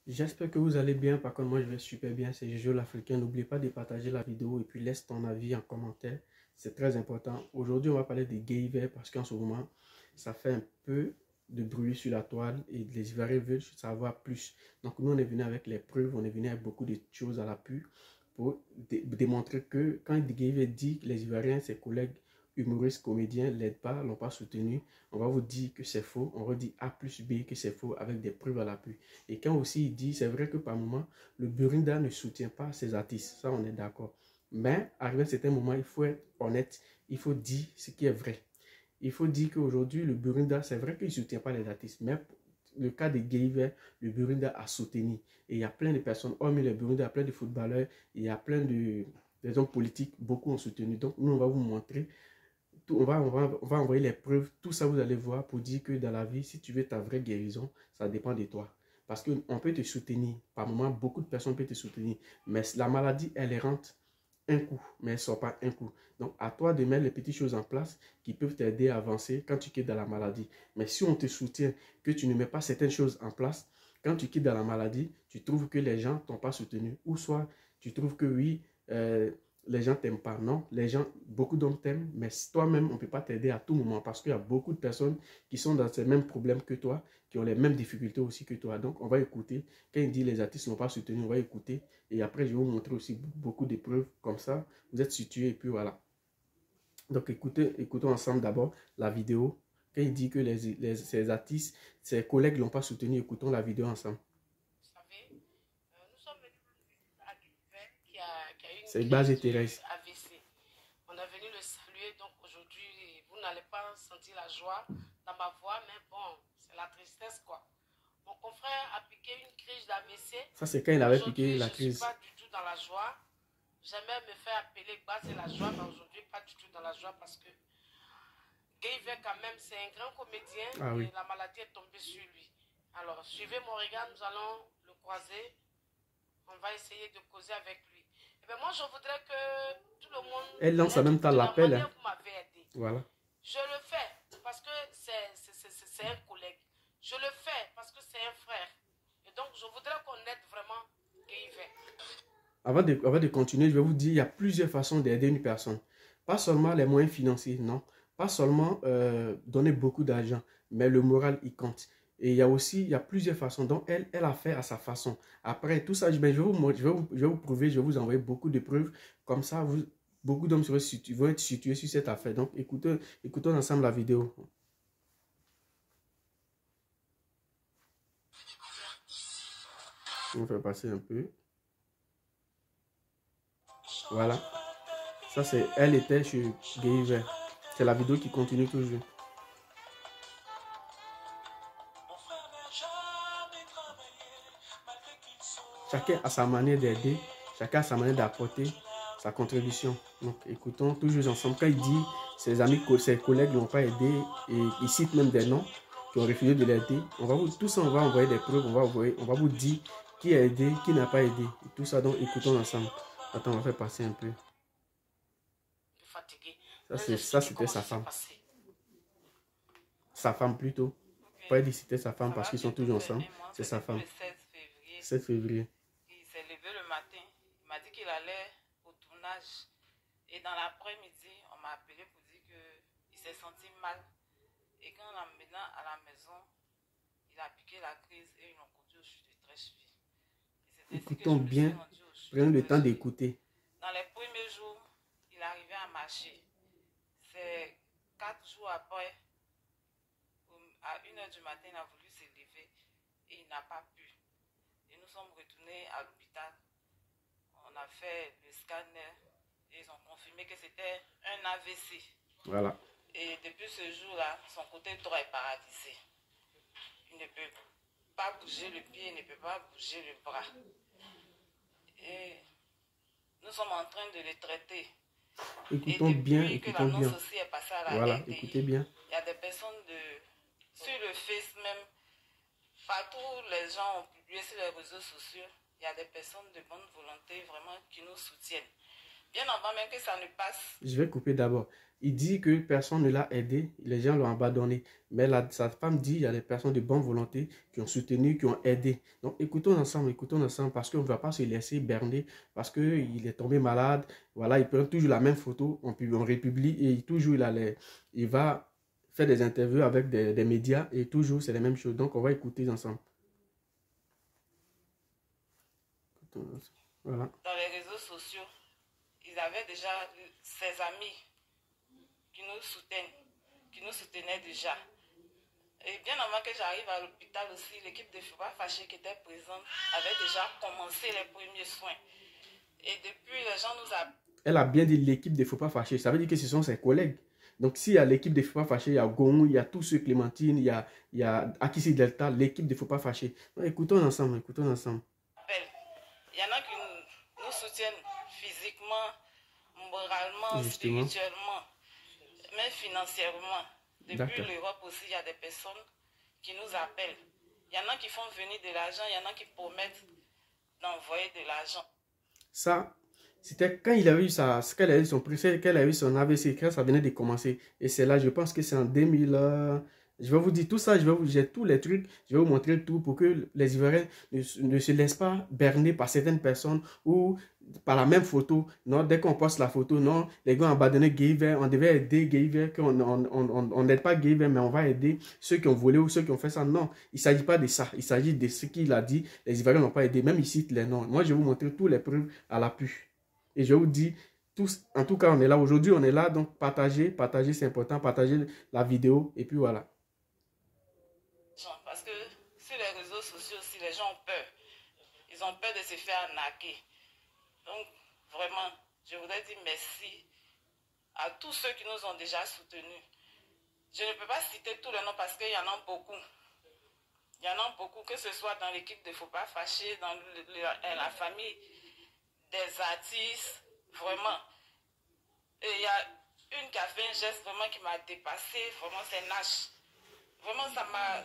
J'espère que vous allez bien. Par contre, moi, je vais super bien. C'est Jojo l'Africain. N'oublie pas de partager la vidéo et puis laisse ton avis en commentaire. C'est très important. Aujourd'hui, on va parler des gays verts parce qu'en ce moment, ça fait un peu de bruit sur la toile et les Ivoiriens veulent savoir plus. Donc, nous, on est venu avec les preuves. On est venu avec beaucoup de choses à l'appui pour démontrer que quand Guy dit que les Ivoiriens, ses collègues humoristes, comédiens, l'aident pas, l'ont pas soutenu, on va vous dire que c'est faux. On va dire A plus B que c'est faux avec des preuves à l'appui. Et quand aussi il dit, c'est vrai que par moment, le Burunda ne soutient pas ses artistes. Ça, on est d'accord. Mais arrivé à un certain moment, il faut être honnête. Il faut dire ce qui est vrai. Il faut dire qu'aujourd'hui, le Burunda, c'est vrai qu'il ne soutient pas les artistes. Mais le cas de Guéhiver, le Burunda a soutenu. Et il y a plein de personnes, hormis le Burunda, il y a plein de footballeurs, il y a plein de hommes politiques, beaucoup ont soutenu. Donc, nous, on va vous montrer on va envoyer les preuves, tout ça vous allez voir pour dire que dans la vie, si tu veux ta vraie guérison, ça dépend de toi. Parce qu'on peut te soutenir, par moment, beaucoup de personnes peuvent te soutenir, mais la maladie, elle rentre un coup, mais elle ne sort pas un coup. Donc, à toi de mettre les petites choses en place qui peuvent t'aider à avancer quand tu quittes dans la maladie. Mais si on te soutient, que tu ne mets pas certaines choses en place, quand tu quittes dans la maladie, tu trouves que les gens ne t'ont pas soutenu. Ou soit, tu trouves que oui, les gens t'aiment pas. Non, les gens, beaucoup d'hommes t'aiment, mais toi-même, on ne peut pas t'aider à tout moment parce qu'il y a beaucoup de personnes qui sont dans ces mêmes problèmes que toi, qui ont les mêmes difficultés aussi que toi. Donc, on va écouter. Quand il dit les artistes n'ont pas soutenu, on va écouter. Et après, je vais vous montrer aussi beaucoup de preuves. Comme ça, vous êtes situés et puis voilà. Donc, écoutons ensemble d'abord la vidéo. Quand il dit que ces artistes, ses collègues ne l'ont pas soutenu, écoutons la vidéo ensemble. Vous savez, nous sommes venus à Guivet qui a eu C'est une Base et crise Thérèse. de AVC. On est venu le saluer, donc aujourd'hui, vous n'allez pas sentir la joie dans ma voix, mais bon, c'est la tristesse quoi. Mon confrère a piqué une crise d'AVC. Ça, c'est quand il avait piqué Aujourd'hui, la je ne suis crise. pas du tout dans la joie. J'aimais me faire appeler Base et la joie, mais aujourd'hui, pas du tout dans la joie parce que Guivet, quand même, c'est un grand comédien Ah oui. et la maladie est tombée sur lui. Alors, suivez mon regard, nous allons le croiser. On va essayer de causer avec lui. Et bien moi, je voudrais que tout le monde... Elle lance en même temps l'appel. Hein. Vous m'avez aidé. Voilà. Je le fais parce que c'est un collègue. Je le fais parce que c'est un frère. Et donc, je voudrais qu'on aide vraiment Guivet. Avant de continuer, je vais vous dire, il y a plusieurs façons d'aider une personne. Pas seulement les moyens financiers, non. Pas seulement donner beaucoup d'argent, mais le moral, il compte. Et il y a plusieurs façons. Donc, elle a fait à sa façon. Après, tout ça, je vais vous prouver, je vais vous envoyer beaucoup de preuves. Comme ça, beaucoup d'hommes vont être situés sur cette affaire. Donc, écoutons ensemble la vidéo. On va faire passer un peu. Voilà. Ça, c'est elle était chez Guivet. C'est la vidéo qui continue toujours. Chacun a sa manière d'aider, chacun a sa manière d'apporter sa contribution. Donc, écoutons toujours ensemble. Quand il dit ses amis, ses collègues ne l'ont pas aidé, et il cite même des noms qui ont refusé de l'aider, tout ça, on va envoyer des preuves, on va vous dire qui a aidé, qui n'a pas aidé. Et tout ça, donc écoutons ensemble. Attends, on va faire passer un peu. Ça, c'était sa femme. Sa femme plutôt. Pas dit c'était sa femme parce qu'ils sont toujours ensemble. C'est sa femme. 7 février. Il s'est levé le matin. Il m'a dit qu'il allait au tournage. Et dans l'après-midi, on m'a appelé pour dire qu'il s'est senti mal. Et quand on l'a mené à la maison, il a piqué la crise et ils l'ont conduit au chute de Treichville. Écoutons bien. Prenez le temps d'écouter. Dans les premiers jours, il arrivait à marcher. C'est 4 jours après, à 1h du matin, il a voulu se lever et il n'a pas pu. Et nous sommes retournés à l'hôpital. On a fait le scanner et ils ont confirmé que c'était un AVC. Voilà. Et depuis ce jour-là, son côté droit est paralysé. Il ne peut pas bouger le pied, il ne peut pas bouger le bras. Et nous sommes en train de le traiter. Écoutons bien, écoutons bien. Aussi est passé à la voilà, RDI, écoutez bien. Il y a des personnes sur le Face même, partout les gens ont publié sur les réseaux sociaux, il y a des personnes de bonne volonté vraiment qui nous soutiennent. Bien avant même que ça ne passe. Je vais couper d'abord. Il dit que personne ne l'a aidé, les gens l'ont abandonné. Mais sa femme dit qu'il y a des personnes de bonne volonté qui ont soutenu, qui ont aidé. Donc écoutons ensemble, parce qu'on ne va pas se laisser berner, parce qu'il est tombé malade. Voilà, il prend toujours la même photo, on republie et toujours il va faire des interviews avec des médias et toujours c'est les mêmes choses. Donc on va écouter ensemble. Voilà. Dans les réseaux sociaux, ils avaient déjà ses amis qui nous soutenaient déjà. Et bien avant que j'arrive à l'hôpital aussi, l'équipe de Faut pas fâcher qui était présente avait déjà commencé les premiers soins. Et depuis, les gens nous appellent. Elle a bien dit l'équipe de Faut pas fâcher. Ça veut dire que ce sont ses collègues. Donc, s'il y a l'équipe de Faut pas fâcher, il y a Gong, il y a tous ceux Clémentine, il y a Akissi Delta, l'équipe de Faut pas fâcher. Donc, écoutons ensemble. Il y en a qui nous soutiennent physiquement, moralement, justement, spirituellement, mais financièrement. Depuis l'Europe aussi, il y a des personnes qui nous appellent. Il y en a qui font venir de l'argent, il y en a qui promettent d'envoyer de l'argent. Ça, c'était quand il a eu qu'elle a eu son prix, qu'elle a eu son AVC, quand ça venait de commencer. Et c'est là, je pense que c'est en 2000. Je vais vous dire tout ça, j'ai tous les trucs, je vais vous montrer tout pour que les Ivoiriens ne se laissent pas berner par certaines personnes ou par la même photo. Non, dès qu'on poste la photo, non, les gars ont abandonné Gayver, on devait aider Gayver, on n'aide pas Gayver, mais on va aider ceux qui ont volé ou ceux qui ont fait ça. Non, il ne s'agit pas de ça, il s'agit de ce qu'il a dit. Les Ivoiriens n'ont pas aidé, même ici, les noms. Moi, je vais vous montrer tous les preuves à l'appui. Et je vous dis, tous, en tout cas, on est là. Aujourd'hui, on est là, donc partagez, c'est important, partagez la vidéo, et puis voilà. Parce que sur les réseaux sociaux aussi, les gens ont peur. Ils ont peur de se faire arnaquer. Donc, vraiment, je voudrais dire merci à tous ceux qui nous ont déjà soutenus. Je ne peux pas citer tous les noms parce qu'il y en a beaucoup. Il y en a beaucoup, que ce soit dans l'équipe de Faut pas fâcher, dans la famille des artistes, vraiment. Et il y a une qui a fait un geste vraiment qui m'a dépassé, vraiment c'est Nash. Vraiment ça m'a...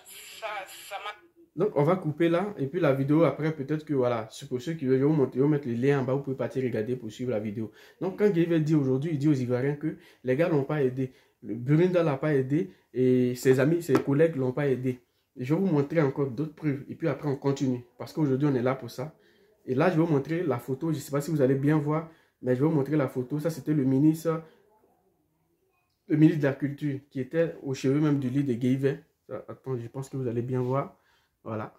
Donc on va couper là, et puis la vidéo après peut-être que voilà, pour ceux qui veulent, je vais vous mettre le lien en bas, vous pouvez partir regarder pour suivre la vidéo. Donc quand Gayver dit aujourd'hui, il dit aux Ivoiriens que les gars l'ont pas aidé, le Burinda l'a pas aidé, et ses amis, ses collègues l'ont pas aidé. Et je vais vous montrer encore d'autres preuves, et puis après on continue, parce qu'aujourd'hui on est là pour ça. Et là je vais vous montrer la photo, je ne sais pas si vous allez bien voir, mais je vais vous montrer la photo. Ça c'était le ministre de la Culture, qui était au chevet même du lit de Gayver. Attends, je pense que vous allez bien voir. Voilà.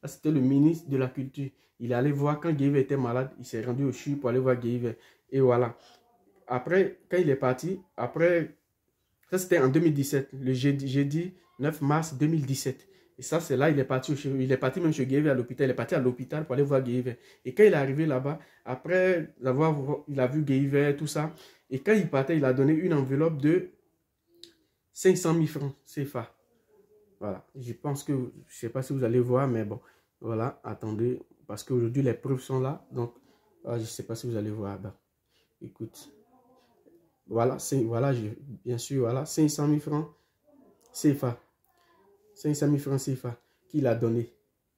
C'était le ministre de la Culture. Il est allé voir quand Gayver était malade. Il s'est rendu au CHU pour aller voir Gayver. Et voilà. Après, quand il est parti, après, ça c'était en 2017, le jeudi 9 mars 2017. Et ça, c'est là, il est parti même chez Gayver à l'hôpital. Il est parti à l'hôpital pour aller voir Gayver. Et quand il est arrivé là-bas, après il a vu Gayver, tout ça. Et quand il partait, il a donné une enveloppe de 500 000 francs CFA. Voilà, je pense que, je ne sais pas si vous allez voir, mais bon, voilà, attendez, parce qu'aujourd'hui les preuves sont là, donc je ne sais pas si vous allez voir. Ben, écoute, voilà, bien sûr, voilà, 500 000 francs CFA, 500 000 francs CFA qu'il a donné.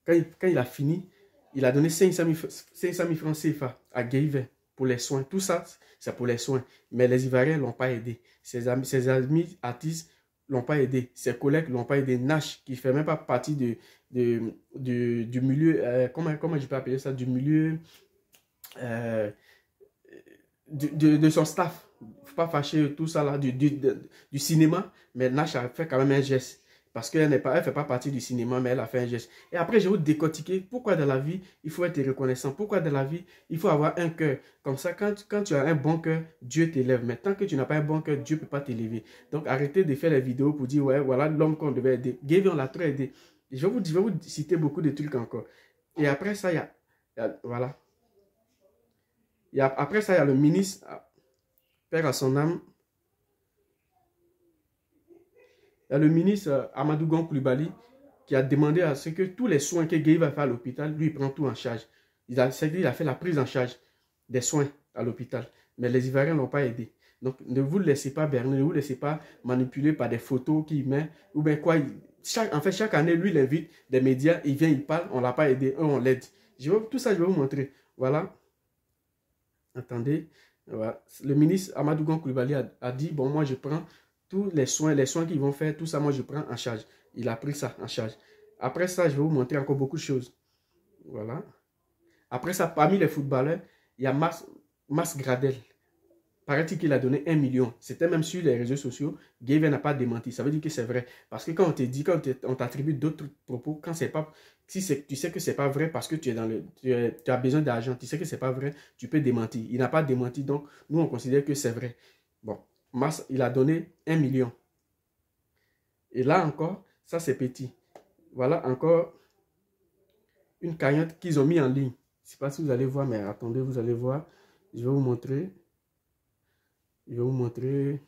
Quand il a fini, il a donné 500 000 francs CFA à Gayver pour les soins. Tout ça, c'est pour les soins, mais les Ivoiriens ne l'ont pas aidé. Ses amis artistes l'ont pas aidé, ses collègues l'ont pas aidé. Nash, qui ne fait même pas partie du milieu, comment je peux appeler ça, du milieu de son staff, faut pas fâcher tout ça là, du cinéma, mais Nash a fait quand même un geste. Parce qu'elle ne fait pas partie du cinéma, mais elle a fait un geste. Et après, je vais vous décortiquer pourquoi dans la vie, il faut être reconnaissant. Pourquoi dans la vie, il faut avoir un cœur. Comme ça, quand tu as un bon cœur, Dieu t'élève. Mais tant que tu n'as pas un bon cœur, Dieu ne peut pas t'élever. Donc, arrêtez de faire les vidéos pour dire, ouais, voilà l'homme qu'on devait aider. Gayver, on l'a trop aidé. Et je vais vous citer beaucoup de trucs encore. Et après ça, il y a voilà. Et après ça, il y a le ministre, Père à son âme. Il y a le ministre Amadou Gon Coulibaly qui a demandé à ce que tous les soins que Gayver va faire à l'hôpital, lui, il prend tout en charge. Il a fait la prise en charge des soins à l'hôpital. Mais les Ivoiriens ne l'ont pas aidé. Donc, ne vous laissez pas berner, ne vous laissez pas manipuler par des photos qu'il met. Ou bien quoi, en fait, chaque année, lui, il invite des médias, il vient, il parle, on ne l'a pas aidé, eux, on l'aide. Tout ça, je vais vous montrer. Voilà. Attendez, Voilà. Le ministre Amadou Gon Coulibaly a dit, bon, moi je prends tous les soins qu'ils vont faire, tout ça, moi je prends en charge. Il a pris ça en charge. Après ça, je vais vous montrer encore beaucoup de choses. Voilà. Après ça, parmi les footballeurs, il y a Mas Gradel. Paraît-il qu'il a donné 1 million. C'était même sur les réseaux sociaux. Gaven n'a pas démenti. Ça veut dire que c'est vrai. Parce que quand on te dit, quand on t'attribue d'autres propos, quand c'est pas, si tu sais que c'est pas vrai parce que tu es dans tu as besoin d'argent, tu sais que c'est pas vrai, tu peux démentir. Il n'a pas démenti, donc nous on considère que c'est vrai. Bon, Mas, il a donné 1 million. Et là encore, ça c'est petit. Voilà encore une cagnotte qu'ils ont mis en ligne. Je ne sais pas si vous allez voir, mais attendez, vous allez voir. Je vais vous montrer. Je vais vous montrer.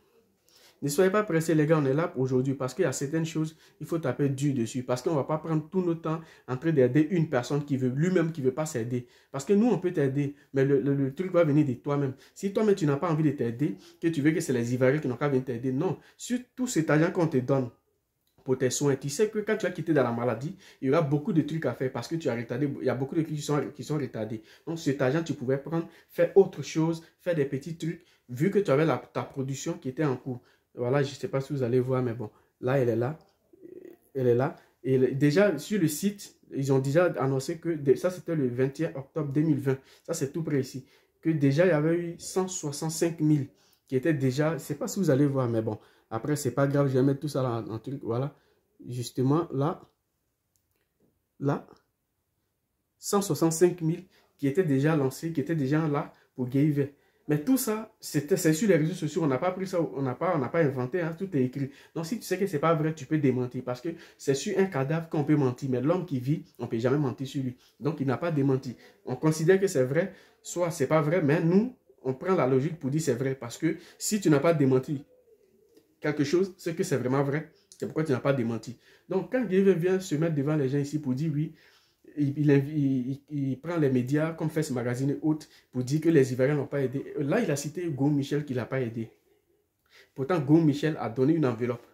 Ne soyez pas pressés, les gars, on est là aujourd'hui parce qu'il y a certaines choses, il faut taper dur dessus. Parce qu'on ne va pas prendre tout notre temps en train d'aider une personne qui veut, lui-même qui ne veut pas s'aider. Parce que nous, on peut t'aider, mais le truc va venir de toi-même. Si toi-même, tu n'as pas envie de t'aider, que tu veux que c'est les Ivoiriens qui n'ont qu'à venir t'aider, non. Sur tout cet argent qu'on te donne pour tes soins, tu sais que quand tu vas quitter dans la maladie, il y aura beaucoup de trucs à faire parce que tu as retardé. Il y a beaucoup de trucs qui sont retardés. Donc, cet argent, tu pouvais prendre, faire autre chose, faire des petits trucs, vu que tu avais ta production qui était en cours. Voilà, je ne sais pas si vous allez voir, mais bon, là, elle est là. Elle est là. Et déjà, sur le site, ils ont déjà annoncé que, ça c'était le 21 octobre 2020, ça c'est tout près ici, que déjà il y avait eu 165 000 qui étaient déjà, je ne sais pas si vous allez voir, mais bon, après c'est pas grave, je vais mettre tout ça là, en truc, voilà. Justement, là, 165 000 qui étaient déjà lancés, qui étaient déjà là pour Giveaway. Mais tout ça, c'est sur les réseaux sociaux. On n'a pas pris ça, on n'a pas inventé, hein, tout est écrit. Donc si tu sais que c'est pas vrai, tu peux démentir parce que c'est sur un cadavre qu'on peut mentir. Mais l'homme qui vit, on ne peut jamais mentir sur lui. Donc il n'a pas démenti. On considère que c'est vrai, soit c'est pas vrai, mais nous, on prend la logique pour dire c'est vrai. Parce que si tu n'as pas démenti quelque chose, c'est que c'est vraiment vrai. C'est pourquoi tu n'as pas démenti. Donc quand Giveaway vient se mettre devant les gens ici pour dire oui, il prend les médias comme Fest Magazine et autres pour dire que les Ivoiriens n'ont pas aidé. Là, il a cité Goum Michel qui ne l'a pas aidé. Pourtant, Goum Michel a donné une enveloppe.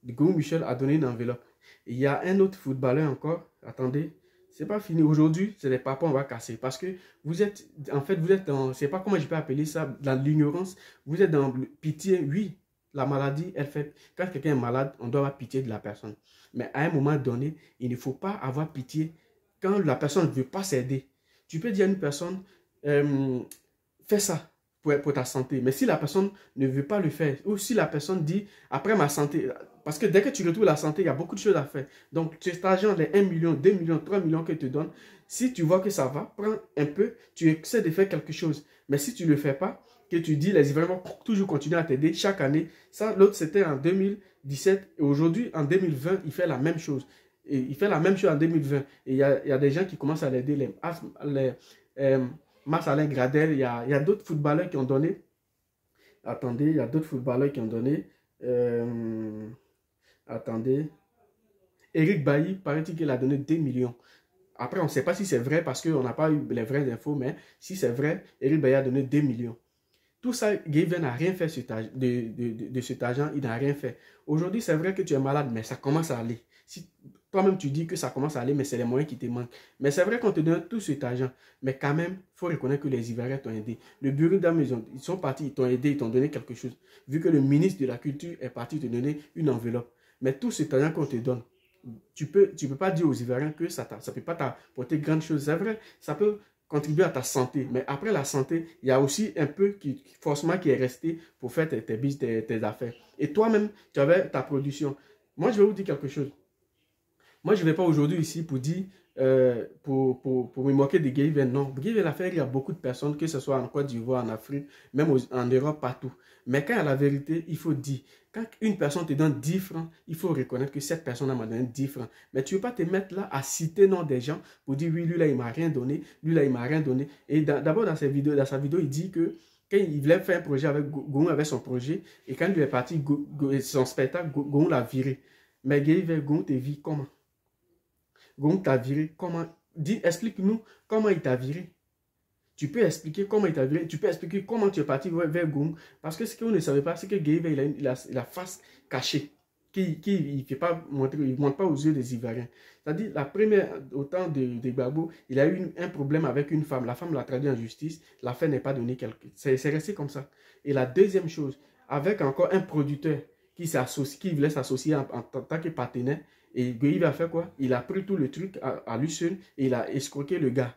Goum Michel a donné une enveloppe. Et il y a un autre footballeur encore. Attendez, c'est pas fini. Aujourd'hui, c'est les papas, on va casser. Parce que vous êtes, en fait, vous êtes dans, je ne sais pas comment je peux appeler ça, dans l'ignorance. Vous êtes dans pitié, oui. La maladie, elle fait, quand quelqu'un est malade, on doit avoir pitié de la personne. Mais à un moment donné, il ne faut pas avoir pitié quand la personne ne veut pas s'aider. Tu peux dire à une personne, fais ça pour ta santé. Mais si la personne ne veut pas le faire, ou si la personne dit, après ma santé, parce que dès que tu retrouves la santé, il y a beaucoup de choses à faire. Donc, cet argent, les 1 million, 2 millions, 3 millions que te donne, si tu vois que ça va, prends un peu, tu essaies de faire quelque chose. Mais si tu ne le fais pas, que tu dis, les Ivoiriens vont toujours continuer à t'aider chaque année. Ça, l'autre, c'était en 2017. Et aujourd'hui, en 2020, il fait la même chose. Et il fait la même chose en 2020. Et il y a des gens qui commencent à l'aider. Mas Alain Gradel, il y a d'autres footballeurs qui ont donné. Attendez, il y a d'autres footballeurs qui ont donné. Attendez. Eric Bailly, paraît-il qu'il a donné 2 millions. Après, on ne sait pas si c'est vrai parce qu'on n'a pas eu les vraies infos, mais si c'est vrai, Eric Bailly a donné 2 millions. Tout ça, Giveaway n'a rien fait de cet argent, il n'a rien fait. Aujourd'hui, c'est vrai que tu es malade, mais ça commence à aller. Si toi-même tu dis que ça commence à aller, mais c'est les moyens qui te manquent. Mais c'est vrai qu'on te donne tout cet argent. Mais quand même, il faut reconnaître que les Ivoiriens t'ont aidé. Le bureau d'âme, ils sont partis, ils t'ont aidé, ils t'ont donné quelque chose. Vu que le ministre de la Culture est parti te donner une enveloppe. Mais tout cet argent qu'on te donne, tu peux pas dire aux Ivoiriens que ça ne peut pas t'apporter grande chose. C'est vrai, ça peut contribuer à ta santé. Mais après la santé, il y a aussi un peu forcément qui est resté pour faire tes affaires. Et toi-même, tu avais ta production. Moi, je vais vous dire quelque chose. Moi, je ne vais pas aujourd'hui ici pour dire, pour me moquer de Giveaway. Non, Giveaway l'affaire, il y a beaucoup de personnes, que ce soit en Côte d'Ivoire, en Afrique, même en Europe, partout. Mais quand il y a la vérité, il faut dire. Quand une personne te donne 10 francs, il faut reconnaître que cette personne m'a donné 10 francs. Mais tu ne veux pas te mettre là à citer le nom des gens pour dire, oui, lui là, il ne m'a rien donné, lui là, il ne m'a rien donné. Et d'abord, dans sa vidéo, il dit que quand il voulait faire un projet avec Goum, avec son projet, et quand il est parti, son spectacle, Goum l'a viré. Mais Giveaway, Goum te vit comment? Goum t'a viré comment? Dis, explique-nous comment il t'a viré. Tu peux expliquer comment il t'a viré. Tu peux expliquer comment tu es parti vers Goum. Parce que ce que vous ne savez pas, c'est que Giveaway, il a la face cachée. qui fait pas montrer, il montre pas aux yeux des Ivoiriens. C'est-à-dire, la première, au temps de Gbagbo, il a eu un problème avec une femme. La femme l'a traduit en justice. L'affaire n'est pas donnée. C'est resté comme ça. Et la deuxième chose, avec encore un producteur qui voulait s'associer en tant que partenaire. Et Guy a fait quoi? Il a pris tout le truc à lui seul et il a escroqué le gars.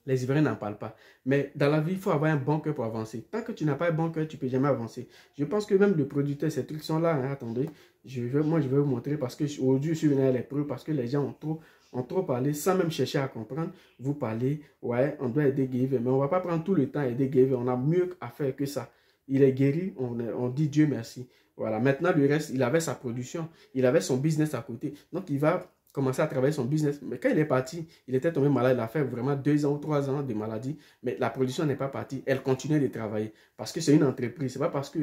Les Ivoiriens n'en parlent pas. Mais dans la vie, il faut avoir un bon cœur pour avancer. Tant que tu n'as pas un bon cœur, tu ne peux jamais avancer. Je pense que même le producteur, ces trucs sont là. Hein, attendez, moi je vais vous montrer parce que aujourd'hui, je suis venu à les preuves parce que les gens ont trop parlé sans même chercher à comprendre. Vous parlez, ouais, on doit aider Guy, mais on ne va pas prendre tout le temps à aider Guy. On a mieux à faire que ça. Il est guéri, on dit Dieu merci. Voilà, maintenant le reste, il avait sa production, il avait son business à côté. Donc il va commencer à travailler son business. Mais quand il est parti, il était tombé malade. Il a fait vraiment 2 ans ou 3 ans de maladie. Mais la production n'est pas partie. Elle continue de travailler. Parce que c'est une entreprise. Ce n'est pas parce que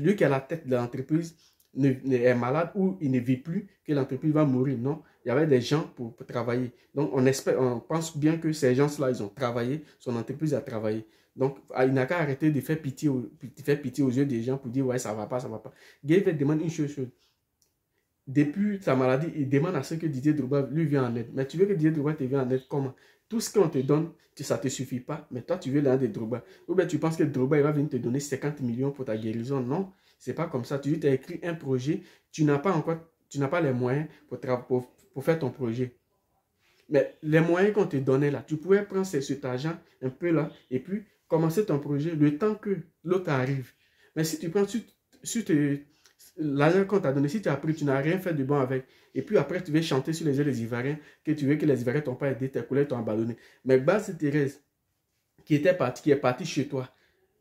lui qui a la tête de l'entreprise est malade ou il ne vit plus que l'entreprise va mourir. Non, il y avait des gens pour travailler. Donc on pense bien que ces gens-là, ils ont travaillé. Son entreprise a travaillé. Donc, il n'a qu'à arrêter de faire pitié aux yeux des gens pour dire, ouais, ça ne va pas, ça ne va pas. Gaël demande une chose. Depuis sa maladie, il demande à ce que Didier Drogba lui vienne en aide. Mais tu veux que Didier Drogba te vienne en aide comment? Tout ce qu'on te donne, ça ne te suffit pas. Mais toi, tu veux l'aide de Drogba. Ou bien tu penses que Drogba il va venir te donner 50 millions pour ta guérison. Non, ce n'est pas comme ça. Tu as écrit un projet, tu n'as pas les moyens pour faire ton projet. Mais les moyens qu'on te donnait là, tu pouvais prendre cet argent un peu là et puis commencer ton projet le temps que l'autre arrive. Mais si tu prends l'argent qu'on t'a donné, si tu as pris, tu n'as rien fait de bon avec. Et puis après, tu veux chanter sur les yeux des Ivoiriens, que tu veux que les Ivoiriens t'ont pas aidé, tes collègues t'ont abandonné. Mais Base Thérèse, qui est partie chez toi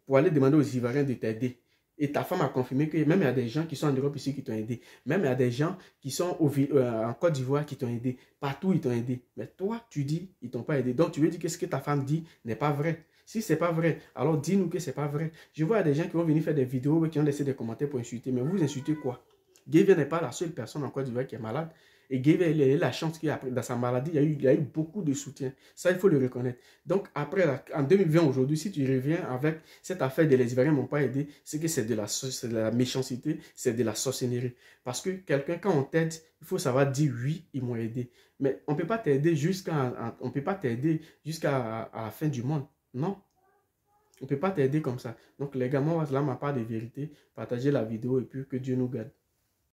pour aller demander aux Ivoiriens de t'aider. Et ta femme a confirmé que même il y a des gens qui sont en Europe ici qui t'ont aidé. Même il y a des gens qui sont en Côte d'Ivoire qui t'ont aidé. Partout, ils t'ont aidé. Mais toi, tu dis, ils ne t'ont pas aidé. Donc, tu veux dire que ce que ta femme dit n'est pas vrai. Si ce n'est pas vrai, alors dis-nous que ce n'est pas vrai. Je vois des gens qui vont venir faire des vidéos et qui ont laissé des commentaires pour insulter. Mais vous insultez quoi? Gaël n'est pas la seule personne en Côte d'Ivoire qui est malade. Et Gaël, il a eu la chance qu'il a dans sa maladie, il a eu beaucoup de soutien. Ça, il faut le reconnaître. Donc, après, en 2020, aujourd'hui, si tu reviens avec cette affaire de les Ivoiriens ne m'ont pas aidé, c'est que c'est de la méchanceté, c'est de la sorcellerie. Parce que quelqu'un, quand on t'aide, il faut savoir dire oui, ils m'ont aidé. Mais on ne peut pas t'aider jusqu'à la fin du monde. Non. On ne peut pas t'aider comme ça. Donc, les gars, moi, là, ma part de vérité, partagez la vidéo et puis que Dieu nous garde.